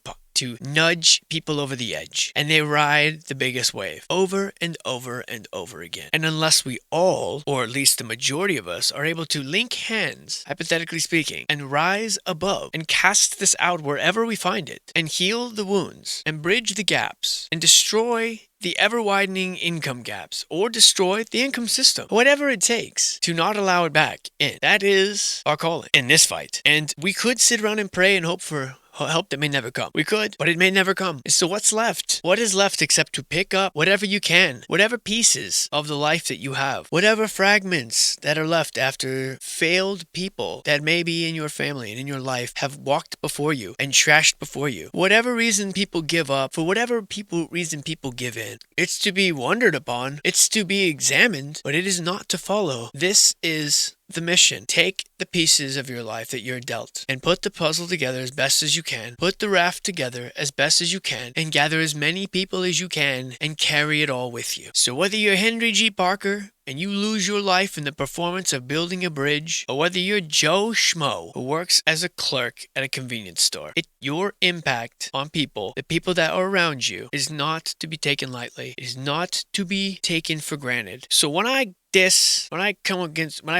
nudge people over the edge, and they ride the biggest wave over and over and over again. And unless we all, or at least the majority of us, are able to link hands, hypothetically speaking, and rise above and cast this out wherever we find it, and heal the wounds, and bridge the gaps, and destroy the ever-widening income gaps, or destroy the income system, whatever it takes to not allow it back in. That is our calling in this fight. And we could sit around and pray and hope for help that may never come. We could, but it may never come. So what's left? What is left except to pick up whatever you can, whatever pieces of the life that you have, whatever fragments that are left after failed people that may be in your family and in your life have walked before you and trashed before you. Whatever reason people give up, for whatever reason people give in, it's to be wondered upon, it's to be examined, but it is not to follow. This is the mission. Take the pieces of your life that you're dealt and put the puzzle together as best as you can. Put the raft together as best as you can and gather as many people as you can and carry it all with you. So whether you're Henry G. Parker and you lose your life in the performance of building a bridge, or whether you're Joe Schmo who works as a clerk at a convenience store, your impact on people, the people that are around you, is not to be taken lightly. It is not to be taken for granted. So when I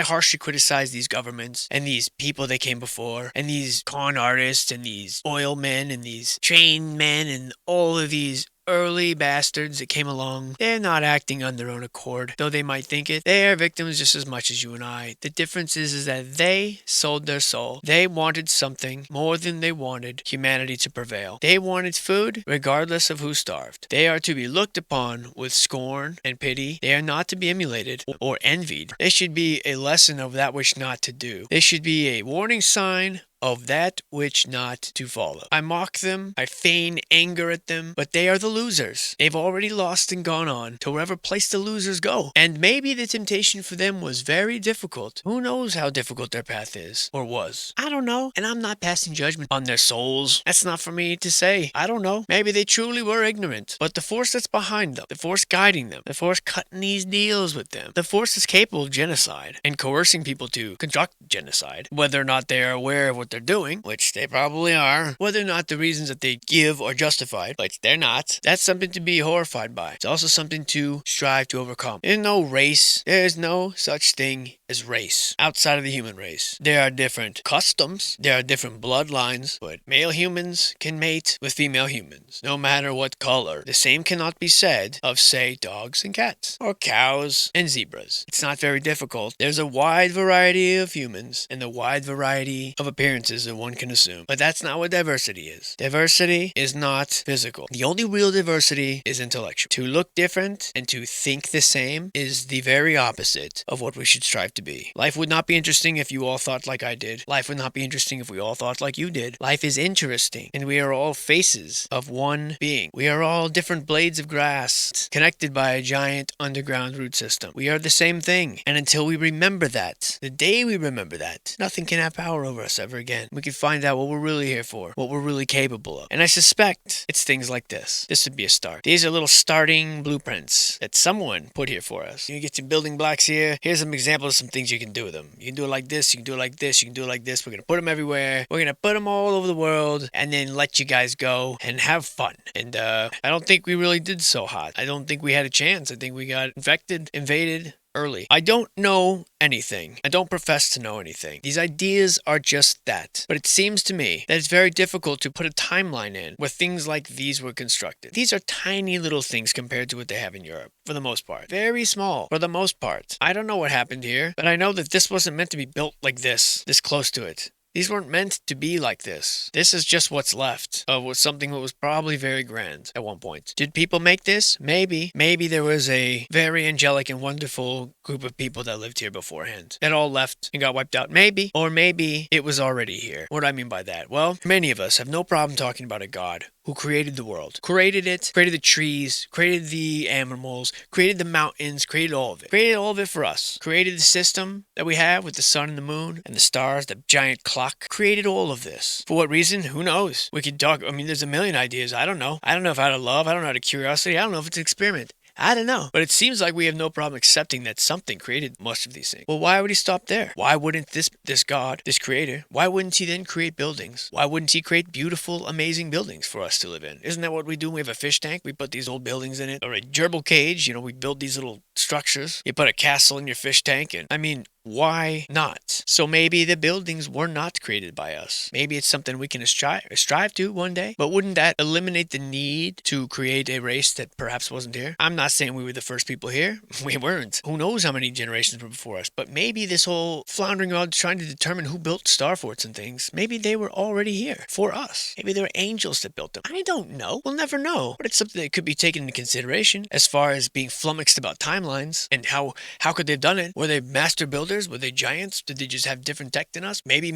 harshly criticize these governments and these people that came before, and these con artists and these oil men and these train men and all of these early bastards that came along, they're not acting on their own accord, though they might think it. They are victims just as much as you and I. The difference is that they sold their soul. They wanted something more than they wanted humanity to prevail. They wanted food regardless of who starved. They are to be looked upon with scorn and pity. They are not to be emulated or envied. They should be a lesson of that which not to do. They should be a warning sign of that which not to follow. I mock them, I feign anger at them, but they are the losers. They've already lost and gone on to wherever place the losers go. And maybe the temptation for them was very difficult. Who knows how difficult their path is, or was. I don't know, and I'm not passing judgment on their souls. That's not for me to say. I don't know. Maybe they truly were ignorant, but the force that's behind them, the force guiding them, the force cutting these deals with them, the force is capable of genocide and coercing people to conduct genocide, whether or not they are aware of what they're doing, which they probably are, whether or not the reasons that they give are justified, which they're not. That's something to be horrified by. It's also something to strive to overcome. There's no race. There's no such thing as as race, outside of the human race. There are different customs, there are different bloodlines, but male humans can mate with female humans, no matter what color. The same cannot be said of, say, dogs and cats, or cows and zebras. It's not very difficult. There's a wide variety of humans and a wide variety of appearances that one can assume. But that's not what diversity is. Diversity is not physical. The only real diversity is intellectual. To look different and to think the same is the very opposite of what we should strive to be. Life would not be interesting if you all thought like I did. Life would not be interesting if we all thought like you did. Life is interesting, and we are all faces of one being. We are all different blades of grass connected by a giant underground root system. We are the same thing, and until we remember that, the day we remember that, nothing can have power over us ever again. We can find out what we're really here for, what we're really capable of. And I suspect it's things like this. This would be a start. These are little starting blueprints that someone put here for us. You get some building blocks here. Here's some examples of some things you can do with them. You can do it like this, you can do it like this, you can do it like this. We're going to put them everywhere. We're going to put them all over the world and then let you guys go and have fun. And I don't think we really did so hot. I don't think we had a chance. I think we got infected, invaded early. I don't know anything. I don't profess to know anything. These ideas are just that. But it seems to me that it's very difficult to put a timeline in where things like these were constructed. These are tiny little things compared to what they have in Europe, for the most part. Very small, for the most part. I don't know what happened here, but I know that this wasn't meant to be built like this close to it. These weren't meant to be like this. This is just what's left of something that was probably very grand at one point. Did people make this? Maybe. Maybe there was a very angelic and wonderful group of people that lived here beforehand that all left and got wiped out. Maybe. Or maybe it was already here. What do I mean by that? Well, many of us have no problem talking about a god who created the world. Created it, created the trees, created the animals, created the mountains, created all of it. Created all of it for us. Created the system that we have with the sun and the moon and the stars, the giant clock. Created all of this. For what reason? Who knows? We could talk, there's a million ideas. I don't know. I don't know if out of love, I don't know out of curiosity, I don't know if it's an experiment. I don't know. But it seems like we have no problem accepting that something created most of these things. Well, why would he stop there? Why wouldn't this God, this creator, why wouldn't he then create buildings? Why wouldn't he create beautiful, amazing buildings for us to live in? Isn't that what we do when we have a fish tank? We put these old buildings in it. Or a gerbil cage, we build these little structures. You put a castle in your fish tank and, why not? So maybe the buildings were not created by us. Maybe it's something we can strive to one day. But wouldn't that eliminate the need to create a race that perhaps wasn't here? I'm not saying we were the first people here. We weren't. Who knows how many generations were before us? But maybe this whole floundering around trying to determine who built star forts and things, maybe they were already here for us. Maybe they were angels that built them. I don't know. We'll never know. But it's something that could be taken into consideration as far as being flummoxed about timelines and how could they have done it? Were they master builders? Were they giants? Did they just have different tech than us? Maybe.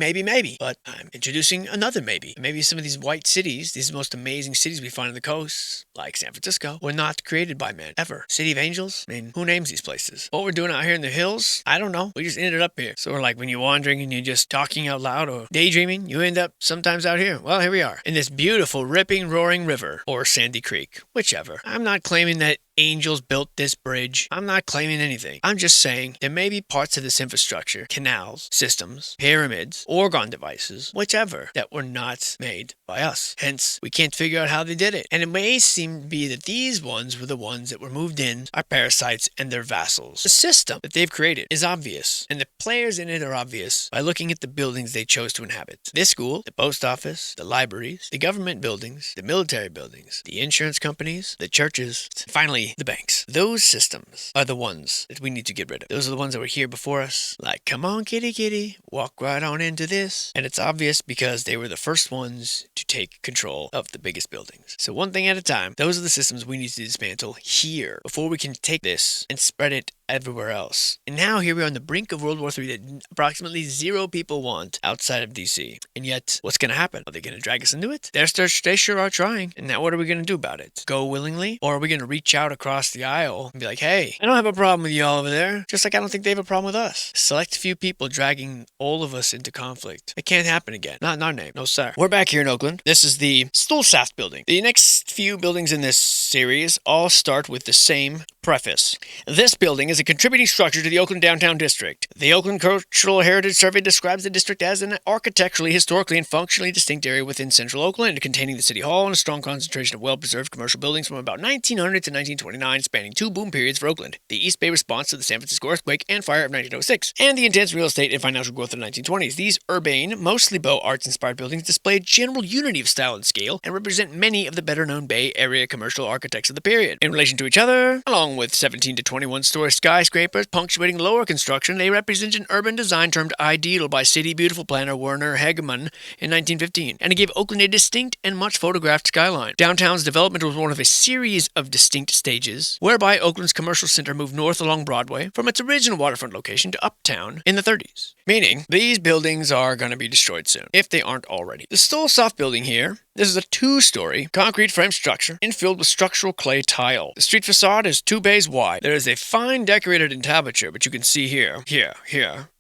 But I'm introducing another maybe. Maybe some of these white cities, these most amazing cities we find on the coast, like San Francisco, were not created by man, ever. City of Angels? Who names these places? What we're doing out here in the hills? I don't know. We just ended up here. So we're like when you're wandering and you're just talking out loud or daydreaming, you end up sometimes out here. Well, here we are. In this beautiful, ripping, roaring river. Or Sandy Creek. Whichever. I'm not claiming that angels built this bridge. I'm not claiming anything. I'm just saying there may be parts of this infrastructure, canals, systems, pyramids, organ devices, whichever, that were not made by us. Hence, we can't figure out how they did it. And it may seem to be that these ones were the ones that were moved in, are parasites and their vassals. The system that they've created is obvious, and the players in it are obvious by looking at the buildings they chose to inhabit. This school, the post office, the libraries, the government buildings, the military buildings, the insurance companies, the churches, finally, the banks. Those systems are the ones that we need to get rid of. Those are the ones that were here before us. Like, come on, kitty, kitty, walk right on into this. And it's obvious because they were the first ones to take control of the biggest buildings. So one thing at a time, those are the systems we need to dismantle here before we can take this and spread it everywhere else. And now here we are on the brink of World War III that approximately 0 people want outside of DC. And yet, what's going to happen? Are they going to drag us into it? They sure are trying. And now what are we going to do about it? Go willingly? Or are we going to reach out across the aisle and be like, hey, I don't have a problem with y'all over there. Just like I don't think they have a problem with us. Select few people dragging all of us into conflict. It can't happen again. Not in our name. No, sir. We're back here in Oakland. This is the Stoolsaft building. The next few buildings in this series all start with the same Preface. This building is a contributing structure to the Oakland Downtown District. The Oakland Cultural Heritage Survey describes the district as an architecturally, historically, and functionally distinct area within central Oakland, containing the City Hall and a strong concentration of well-preserved commercial buildings from about 1900 to 1929, spanning two boom periods for Oakland: the East Bay response to the San Francisco earthquake and fire of 1906, and the intense real estate and financial growth of the 1920s. These urbane, mostly Beaux Arts-inspired buildings display general unity of style and scale, and represent many of the better-known Bay Area commercial architects of the period. In relation to each other, along with 17 to 21-story skyscrapers punctuating lower construction, they represent an urban design termed ideal by city beautiful planner Werner Hegemann in 1915, and it gave Oakland a distinct and much photographed skyline. Downtown's development was one of a series of distinct stages, whereby Oakland's commercial center moved north along Broadway from its original waterfront location to Uptown in the 30s. Meaning, these buildings are going to be destroyed soon, if they aren't already. The Stolsoft building here, this is a 2-story concrete frame structure infilled with structural clay tile. The street facade is 2 bays wide. There is a fine decorated entablature, but you can see here,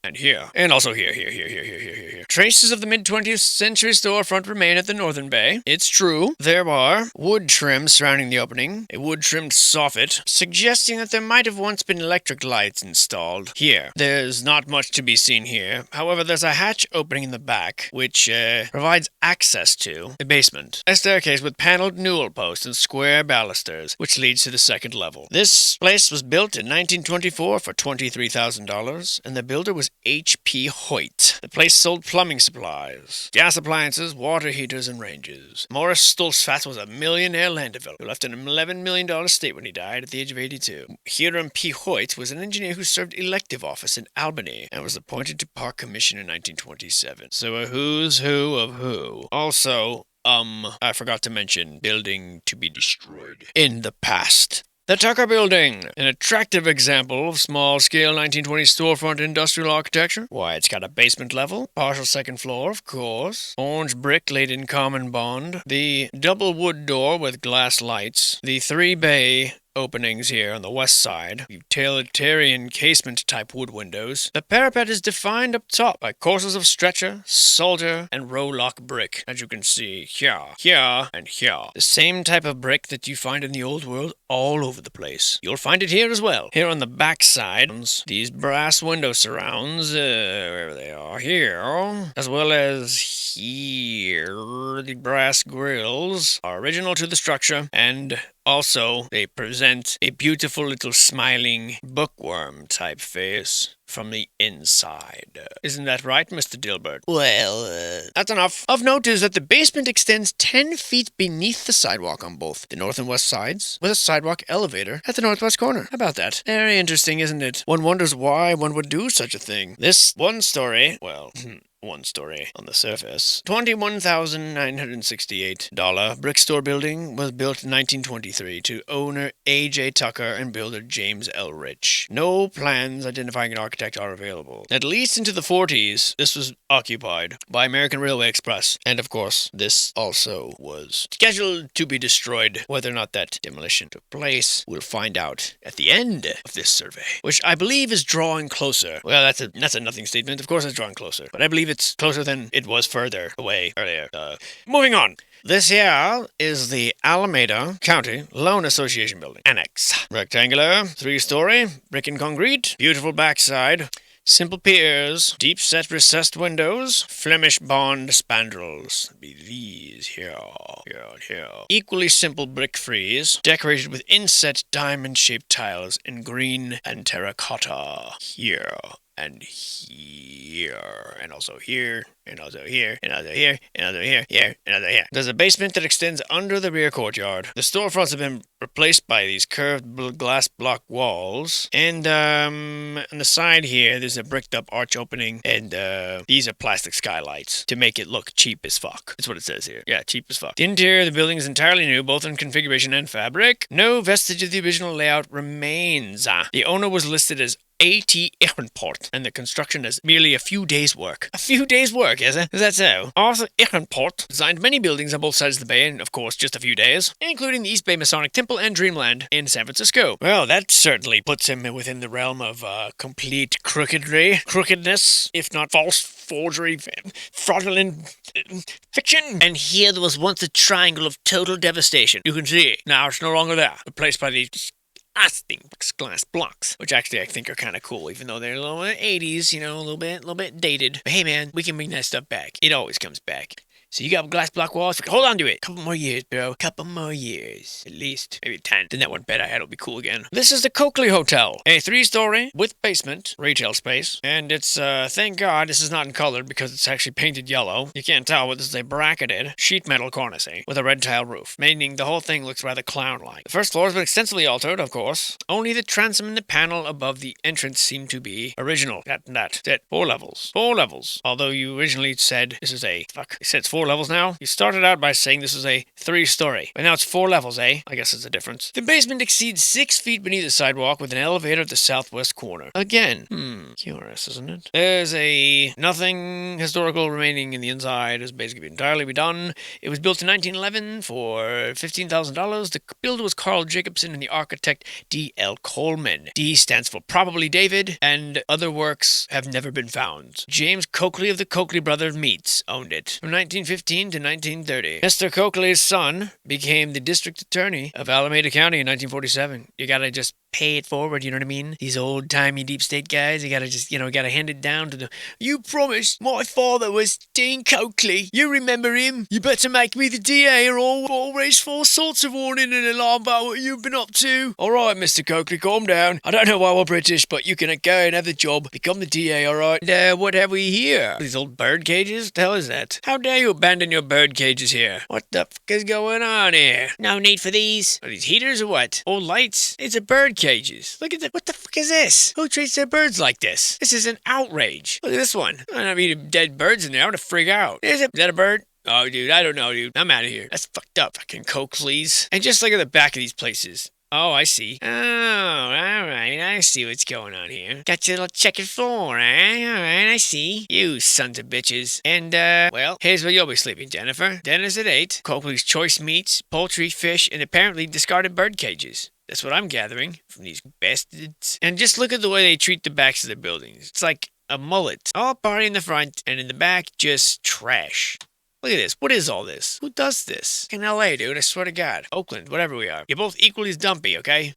and here, and also here. Traces of the mid-20th century storefront remain at the northern bay. It's true, there are wood trims surrounding the opening, a wood-trimmed soffit, suggesting that there might have once been electric lights installed. Here, there's not much to be seen here. However, there's a hatch opening in the back, which provides access to the basement. A staircase with paneled newel posts and square balusters, which leads to the second level. This place was built in 1924 for $23,000, and the builder was H.P. Hoyt. The place sold plumbing supplies, gas appliances, water heaters, and ranges. Morris Stolzfat was a millionaire land developer who left an $11 million estate when he died at the age of 82. Hiram P. Hoyt was an engineer who served elective office in Albany and was appointed to Park Commission in 1927. So a who's who of who. Also, I forgot to mention building to be destroyed in the past. The Tucker Building, an attractive example of small-scale 1920s storefront industrial architecture. Why, it's got a basement level, partial second floor, of course, orange brick laid in common bond, the double wood door with glass lights, the 3-bay openings here on the west side, utilitarian casement-type wood windows. The parapet is defined up top by courses of stretcher, soldier, and row-lock brick, as you can see here, and here. The same type of brick that you find in the old world all over the place. You'll find it here as well. Here on the back side, these brass window surrounds, wherever they are, here, as well as here, the brass grills are original to the structure, and also, they present a beautiful little smiling bookworm-type face from the inside. Isn't that right, Mr. Dilbert? Well, that's enough. Of note is that the basement extends 10 feet beneath the sidewalk on both the north and west sides, with a sidewalk elevator at the northwest corner. How about that? Very interesting, isn't it? One wonders why one would do such a thing. This one story on the surface. $21,968 brick store building was built in 1923 to owner A.J. Tucker and builder James L. Rich. No plans identifying an architect are available. At least into the 40s, this was occupied by American Railway Express. And of course, this also was scheduled to be destroyed. Whether or not that demolition took place, we'll find out at the end of this survey, which I believe is drawing closer. Well, that's a nothing statement. Of course it's drawing closer. But I believe it's closer than it was further away earlier. Moving on. This here is the Alameda County Loan Association building. Annex. Rectangular, 3-story, brick and concrete, beautiful backside, simple piers, deep-set recessed windows, Flemish bond spandrels. Be these here. Equally simple brick frieze, decorated with inset diamond-shaped tiles in green and terracotta. Here. And here, and also here, and also here, and also here, and also here, and also here. There's a basement that extends under the rear courtyard. The storefronts have been replaced by these curved glass block walls. And on the side here, there's a bricked up arch opening, and these are plastic skylights to make it look cheap as fuck. That's what it says here. Yeah, cheap as fuck. The interior of the building is entirely new, both in configuration and fabric. No vestige of the original layout remains. The owner was listed as A.T. Ehrenport, and the construction is merely a few days' work. A few days' work, is it? Is that so? Arthur Ehrenport designed many buildings on both sides of the bay in, of course, just a few days, including the East Bay Masonic Temple and Dreamland in San Francisco. Well, that certainly puts him within the realm of complete crookedness, if not false forgery, fraudulent fiction. And here there was once a triangle of total devastation. You can see, now it's no longer there, replaced by these glass blocks, which actually I think are kind of cool, even though they're a little bit 80s, a little bit dated. But hey, man, we can bring that stuff back. It always comes back. So you got glass block walls. Hold on to it. Couple more years, bro. Couple more years. At least. Maybe 10. Then that one bed I had will be cool again. This is the Coakley Hotel. A 3-story with basement retail space. And it's, thank God this is not in color because it's actually painted yellow. You can't tell, but this is a bracketed sheet metal cornice with a red tile roof, meaning the whole thing looks rather clown-like. The first floor has been extensively altered, of course. Only the transom and the panel above the entrance seem to be original. That's it. 4 levels. 4 levels. Although you originally said this is a... Fuck. You said it's 4 levels now? You started out by saying this is a 3-story. But now it's 4 levels, eh? I guess it's a difference. The basement exceeds 6 feet beneath the sidewalk with an elevator at the southwest corner. Again. Curious, isn't it? There's nothing historical remaining in the inside. It's basically entirely redone. It was built in 1911 for $15,000. The builder was Carl Jacobson and the architect D.L. Coleman. D stands for probably David, and other works have never been found. James Coakley of the Coakley Brothers Meats owned it from 1915 to 1930. Mr. Coakley's son became the district attorney of Alameda County in 1947. You gotta just pay it forward, you know what I mean? These old-timey deep state guys, you gotta just, gotta hand it down to the... You promised my father was Dean Coakley. You remember him? You better make me the DA or I'll raise 4 sorts of warning and alarm about what you've been up to. Alright, Mr. Coakley, calm down. I don't know why we're British, but you can go and have the job. Become the DA, alright? What have we here? These old bird cages? What the hell is that? How dare you abandon your bird cages here? What the fuck is going on here? No need for these. Are these heaters or what? Old lights? It's a bird cages. Look at that. What the fuck is this? Who treats their birds like this? This is an outrage. Look at this one. I don't eat dead birds in there. I'm gonna freak out. Is that a bird? Oh, dude, I don't know, dude. I'm out of here. That's fucked up. Fucking Coakleys. And just look at the back of these places. Oh, I see. Oh, alright. I see what's going on here. Got your little checkered floor, eh? Alright, I see. You sons of bitches. And, well, here's where you'll be sleeping, Jennifer. Dinner's at 8. Coakley's choice meats, poultry, fish, and apparently discarded bird cages. That's what I'm gathering from these bastards. And just look at the way they treat the backs of the buildings. It's like a mullet. All party in the front, and in the back, just trash. Look at this. What is all this? Who does this? In LA, dude. I swear to God. Oakland, whatever we are. You're both equally as dumpy, okay?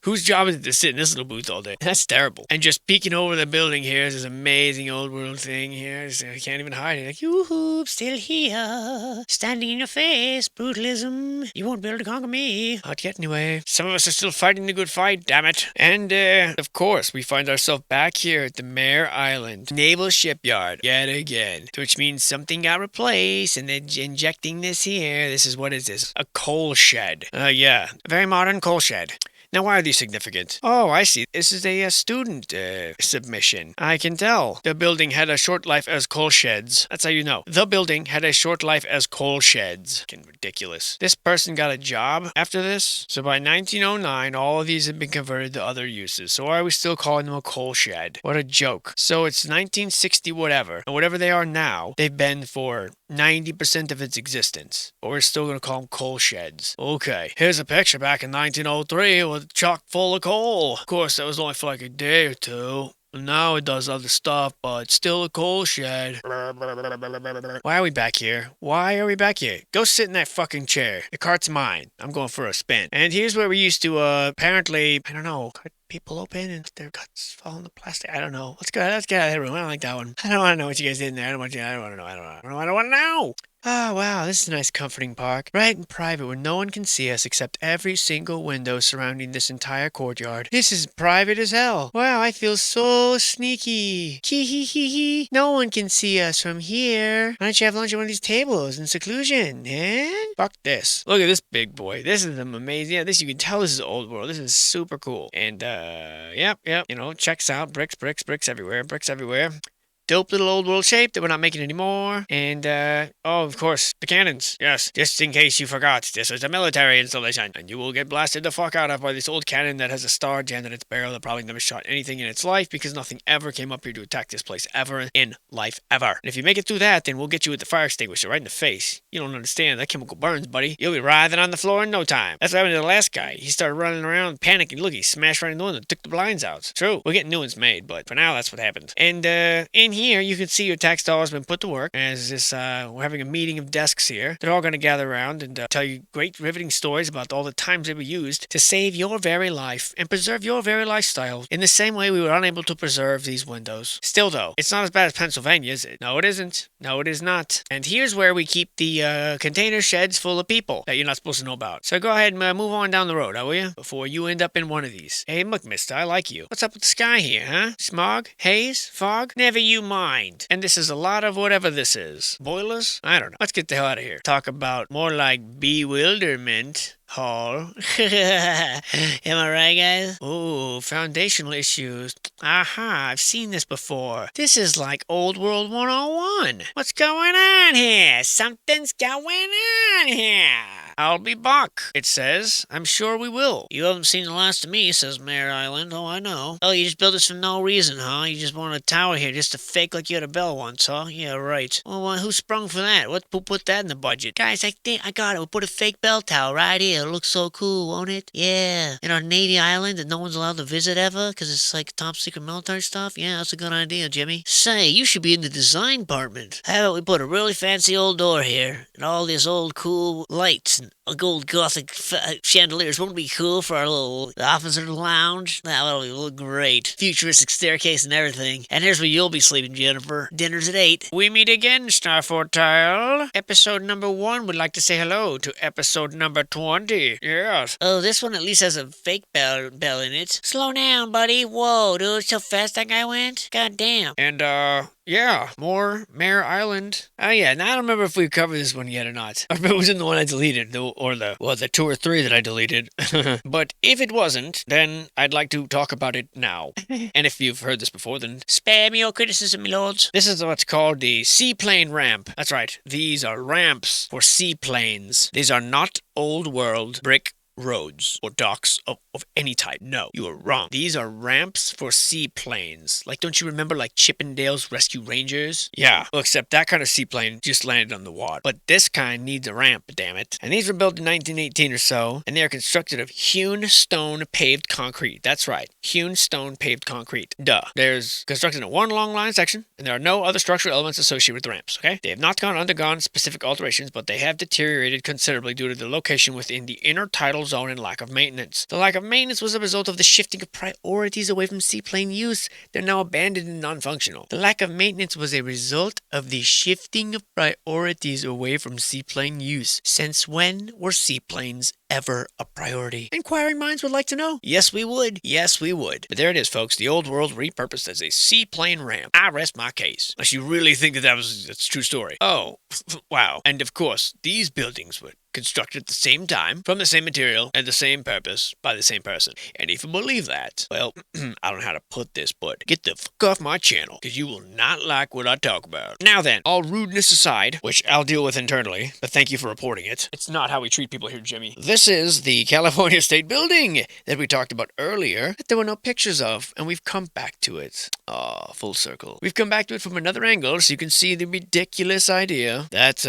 Whose job is it to sit in this little booth all day? That's terrible. And just peeking over the building here is this amazing old world thing here. I can't even hide it. Like, yoo-hoo, still here. Standing in your face. Brutalism. You won't be able to conquer me. Not yet, anyway. Some of us are still fighting the good fight, damn it. And, of course, we find ourselves back here at the Mare Island Naval Shipyard yet again. Which means something got replaced, and they're injecting this here. This is, what is this? A coal shed. Yeah. A very modern coal shed. Now, why are these significant? Oh, I see. This is a student submission. I can tell. The building had a short life as coal sheds. That's how you know. The building had a short life as coal sheds. Fucking ridiculous. This person got a job after this? So by 1909, all of these had been converted to other uses. So why are we still calling them a coal shed? What a joke. So it's 1960 whatever. And whatever they are now, they've been for 90% of its existence. But we're still going to call them coal sheds. Okay. Here's a picture back in 1903 with chock full of coal. Of course, that was only for like a day or two. Now it does other stuff, but it's still a coal shed. Why are we back here? Why are we back here? Go sit in that fucking chair. The cart's mine. I'm going for a spin. And here's where we used to, apparently, I don't know, cut people open and their guts fall in the plastic. I don't know. Let's get out of that room. I don't like that one. I don't want to know what you guys did in there. I don't want to know. I don't want to know. Oh, wow, this is a nice comforting park. Right in private where no one can see us except every single window surrounding this entire courtyard. This is private as hell. Wow, I feel so sneaky. Hee. No one can see us from here. Why don't you have lunch at one of these tables in seclusion, eh? Fuck this. Look at this big boy. This is amazing. Yeah, this, you can tell this is old world. This is super cool. And, yep. Checks out. Bricks everywhere. Dope little old world shape that we're not making anymore. And, of course, the cannons. Yes, just in case you forgot, this is a military installation. And you will get blasted the fuck out of by this old cannon that has a star jammed in its barrel that probably never shot anything in its life because nothing ever came up here to attack this place ever in life ever. And if you make it through that, then we'll get you with the fire extinguisher right in the face. You don't understand. That chemical burns, buddy. You'll be writhing on the floor in no time. That's what happened to the last guy. He started running around panicking. Look, he smashed right in the window and took the blinds out. True, we're getting new ones made, but for now, that's what happened. And, in here, you can see your tax dollars been put to work. As this, we're having a meeting of desks here. They're all going to gather around and tell you great riveting stories about all the times they were used to save your very life and preserve your very lifestyle in the same way we were unable to preserve these windows. Still, though, it's not as bad as Pennsylvania, is it? No, it isn't. No, it is not. And here's where we keep the container sheds full of people that you're not supposed to know about. So go ahead and move on down the road, will you? Before you end up in one of these. Hey, look, mister, I like you. What's up with the sky here, huh? Smog? Haze? Fog? Never you mind. And this is a lot of whatever this is. Boilers? I don't know. Let's get the hell out of here. Talk about more like bewilderment. Hall. Am I right, guys? Oh, foundational issues. Aha, I've seen this before. This is like Old World 101. What's going on here? Something's going on here. I'll be back, it says. I'm sure we will. You haven't seen the last of me, says Mare Island. Oh, I know. Oh, you just built this for no reason, huh? You just wanted a tower here just to fake like you had a bell once, huh? Yeah, right. Well, who sprung for that? Who put that in the budget? Guys, I think I got it. We'll put a fake bell tower right here. It'll look so cool, won't it? Yeah. In our Navy Island that no one's allowed to visit ever because it's like top secret military stuff. Yeah, that's a good idea, Jimmy. Say, you should be in the design department. How about we put a really fancy old door here and all these old cool lights and gold gothic chandeliers. Won't it be cool for our little officer lounge? That'll look great. Futuristic staircase and everything. And here's where you'll be sleeping, Jennifer. Dinner's at 8. We meet again, Starford Tile. Episode number 1 would like to say hello to episode number 20. Yes. Oh, this one at least has a fake bell in it. Slow down, buddy. Whoa, dude, so fast that guy went. God damn. And, yeah, more Mare Island. Oh, yeah, now I don't remember if we covered this one yet or not. Or if it was in the one I deleted, the 2 or 3 that I deleted. But if it wasn't, then I'd like to talk about it now. And if you've heard this before, then spare me your criticism, my lords. This is what's called the seaplane ramp. That's right, these are ramps for seaplanes. These are not old world brick roads or docks of any type. No, you are wrong. These are ramps for seaplanes. Like, don't you remember, like, Chippendale's Rescue Rangers? Yeah, well, except that kind of seaplane just landed on the water. But this kind needs a ramp, damn it. And these were built in 1918 or so, and they are constructed of hewn stone paved concrete. That's right, hewn stone paved concrete. Duh. There's constructed in one long line section, and there are no other structural elements associated with the ramps, okay? They have not undergone specific alterations, but they have deteriorated considerably due to the location within the intertidal zone and lack of maintenance. The lack of maintenance was a result of the shifting of priorities away from seaplane use. They're now abandoned and non-functional. The lack of maintenance was a result of the shifting of priorities away from seaplane use. Since when were seaplanes ever a priority? Inquiring minds would like to know. Yes, we would. Yes, we would. But there it is, folks. The old world repurposed as a seaplane ramp. I rest my case. Unless you really think that's a true story. Oh, wow. And of course, these buildings were constructed at the same time, from the same material, and the same purpose, by the same person. And if you believe that, well, I don't know how to put this, but get the fuck off my channel, because you will not like what I talk about. Now then, all rudeness aside, which I'll deal with internally, but thank you for reporting it. It's not how we treat people here, Jimmy. This is the California State Building that we talked about earlier, that there were no pictures of, and we've come back to it. Ah, full circle. We've come back to it from another angle, so you can see the ridiculous idea that,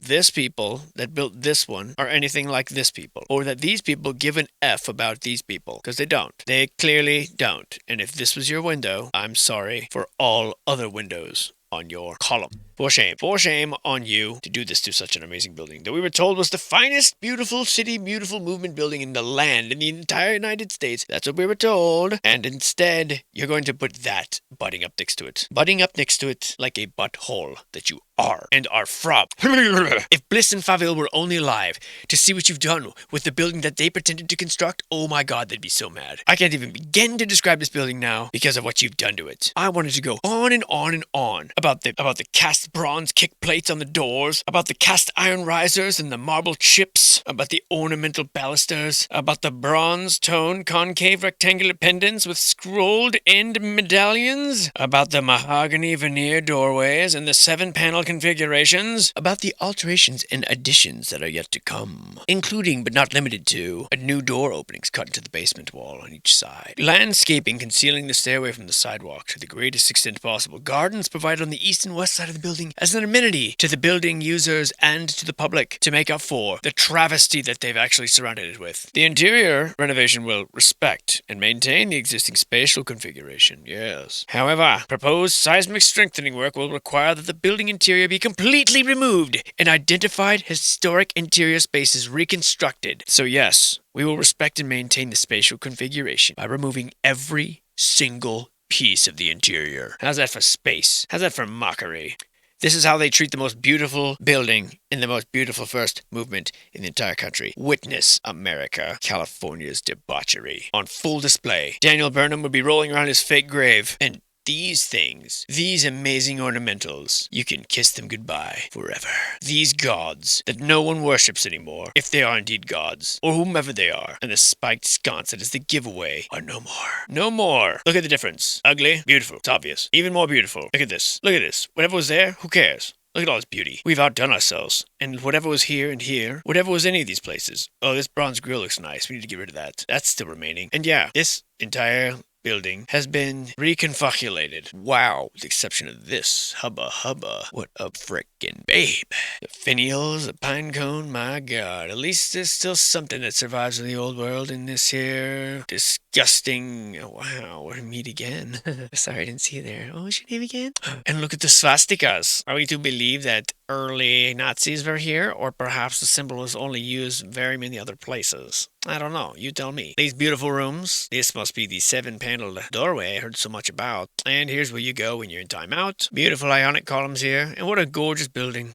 this people that built this one are anything like this people, or that these people give an F about these people, because they don't. They clearly don't. And if this was your window, I'm sorry for all other windows on your column. For shame on you to do this to such an amazing building that we were told was the finest beautiful city, beautiful movement building in the land, in the entire United States. That's what we were told. And instead, you're going to put that butting up next to it. Butting up next to it like a butthole that you are and are from. If Bliss and Faville were only alive to see what you've done with the building that they pretended to construct, oh my god, they'd be so mad. I can't even begin to describe this building now because of what you've done to it. I wanted to go on and on and on about the cast bronze kick plates on the doors, about the cast iron risers and the marble chips, about the ornamental balusters, about the bronze toned concave rectangular pendants with scrolled end medallions, about the mahogany veneer doorways and the 7-panel configurations, about the alterations and additions that are yet to come, including but not limited to a new door openings cut into the basement wall on each side, landscaping concealing the stairway from the sidewalk to the greatest extent possible, gardens provided on the east and west side of the building, building as an amenity to the building users and to the public to make up for the travesty that they've actually surrounded it with. The interior renovation will respect and maintain the existing spatial configuration, yes. However, proposed seismic strengthening work will require that the building interior be completely removed and identified historic interior spaces reconstructed. So yes, we will respect and maintain the spatial configuration by removing every single piece of the interior. How's that for space? How's that for mockery? This is how they treat the most beautiful building in the most beautiful first movement in the entire country. Witness America, California's debauchery on full display. Daniel Burnham would be rolling around his fake grave, and these things, these amazing ornamentals, you can kiss them goodbye forever. These gods that no one worships anymore, if they are indeed gods, or whomever they are, and the spiked sconce that is the giveaway are no more. No more. Look at the difference. Ugly, beautiful. It's obvious. Even more beautiful. Look at this. Look at this. Whatever was there, who cares? Look at all this beauty. We've outdone ourselves. And whatever was here and here, whatever was any of these places. Oh, this bronze grill looks nice. We need to get rid of that. That's still remaining. And yeah, this entire building has been reconfigurated. Wow, with the exception of this. Hubba hubba. What a frickin' babe. The finials, the pine cone, my god. At least there's still something that survives in the old world in this here disgusting. Wow, we're meet again. Sorry, I didn't see you there. Oh, what's your name again? And look at the swastikas. Are we to believe that early Nazis were here, or perhaps the symbol was only used in very many other places? I don't know. You tell me. These beautiful rooms. This must be the 7-paneled doorway I heard so much about. And here's where you go when you're in timeout. Beautiful ionic columns here. And what a gorgeous building.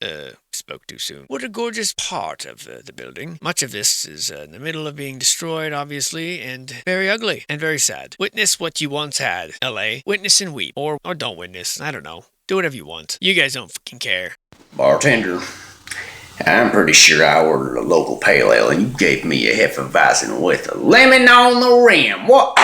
Spoke too soon. What a gorgeous part of the building. Much of this is in the middle of being destroyed, obviously, and very ugly and very sad. Witness what you once had, LA. Witness and weep. Or don't witness. I don't know. Do whatever you want. You guys don't fucking care. Bartender, I'm pretty sure I ordered a local pale ale and you gave me a Hefeweizen with a lemon on the rim. What?